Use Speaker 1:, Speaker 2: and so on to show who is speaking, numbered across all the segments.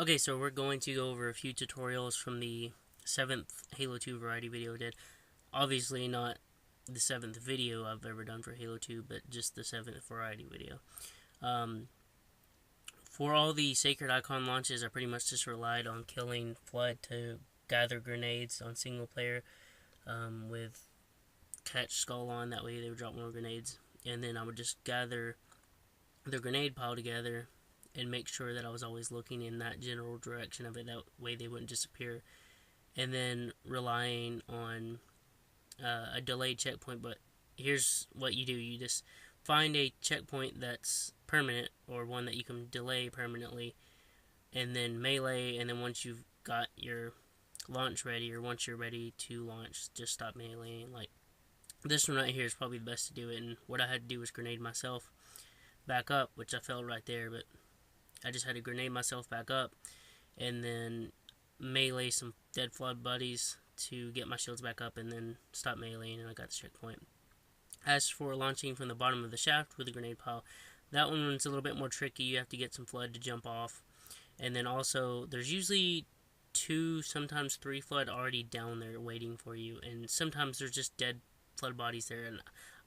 Speaker 1: Okay, so we're going to go over a few tutorials from the 7th Halo 2 variety video I did. Obviously not the 7th video I've ever done for Halo 2, but just the 7th variety video. Um, for all the Sacred Icon launches, I pretty much just relied on killing Flood to gather grenades on single player with Catch Skull on, that way they would drop more grenades. And then I would just gather the grenade pile together and make sure that I was always looking in that general direction of it, that way they wouldn't disappear. And then relying on a delayed checkpoint. But here's what you do: you just find a checkpoint that's permanent, or one that you can delay permanently, and then melee. And then once you've got your launch ready, or once you're ready to launch, just stop meleeing. Like this one right here is probably the best to do it. And what I had to do was grenade myself back up, which I failed right there, but I just had to grenade myself back up and then melee some dead flood buddies to get my shields back up, and then stop meleeing, and I got the checkpoint. As for launching from the bottom of the shaft with a grenade pile, that one's a little bit more tricky. You have to get some flood to jump off, and then also there's usually 2, sometimes 3 flood already down there waiting for you, and sometimes there's just dead flood bodies there, and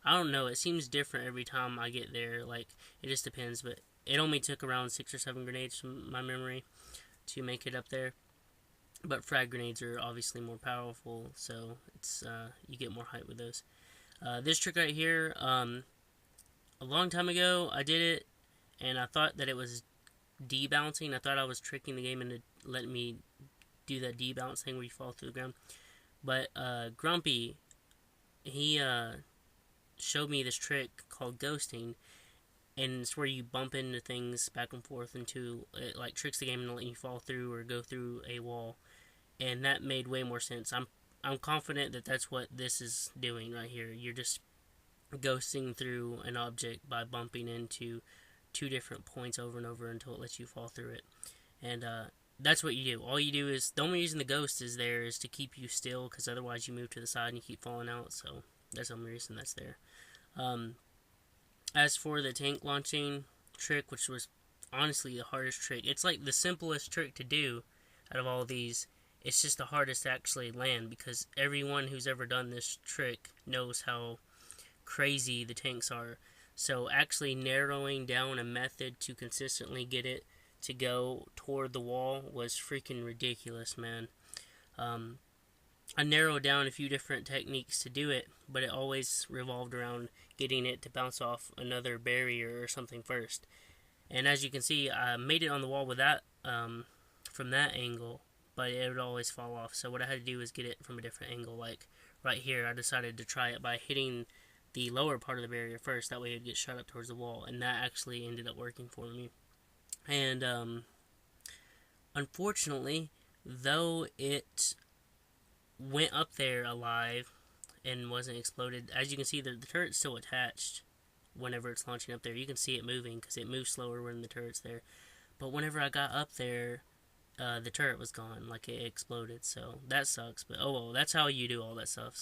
Speaker 1: I don't know, it seems different every time I get there. Like, it just depends, but it only took around 6 or 7 grenades from my memory to make it up there. But frag grenades are obviously more powerful, so it's you get more height with those. This trick right here, a long time ago I did it, and I thought that it was debouncing. I thought I was tricking the game into letting me do that debounce thing where you fall through the ground. But Grumpy, he showed me this trick called ghosting, and it's where you bump into things back and forth until it like tricks the game into letting you fall through or go through a wall, and that made way more sense. I'm confident that that's what this is doing right here. You're just ghosting through an object by bumping into 2 different points over and over until it lets you fall through it, and that's what you do. All you do is, the only reason the ghost is there is to keep you still, because otherwise you move to the side and you keep falling out. So that's the only reason that's there. As for the tank launching trick, which was honestly the hardest trick, it's like the simplest trick to do out of all these. It's just the hardest to actually land, because everyone who's ever done this trick knows how crazy the tanks are. So actually narrowing down a method to consistently get it to go toward the wall was freaking ridiculous, man. I narrowed down a few different techniques to do it, but it always revolved around getting it to bounce off another barrier or something first. And as you can see, I made it on the wall with that from that angle, but it would always fall off. So what I had to do was get it from a different angle. Like right here, I decided to try it by hitting the lower part of the barrier first. That way it would get shot up towards the wall, and that actually ended up working for me. And unfortunately, though it went up there alive and wasn't exploded, as you can see, the turret's still attached whenever it's launching up there. You can see it moving because it moves slower when the turret's there. But whenever I got up there, the turret was gone, like it exploded. So that sucks. But oh well, that's how you do all that stuff. So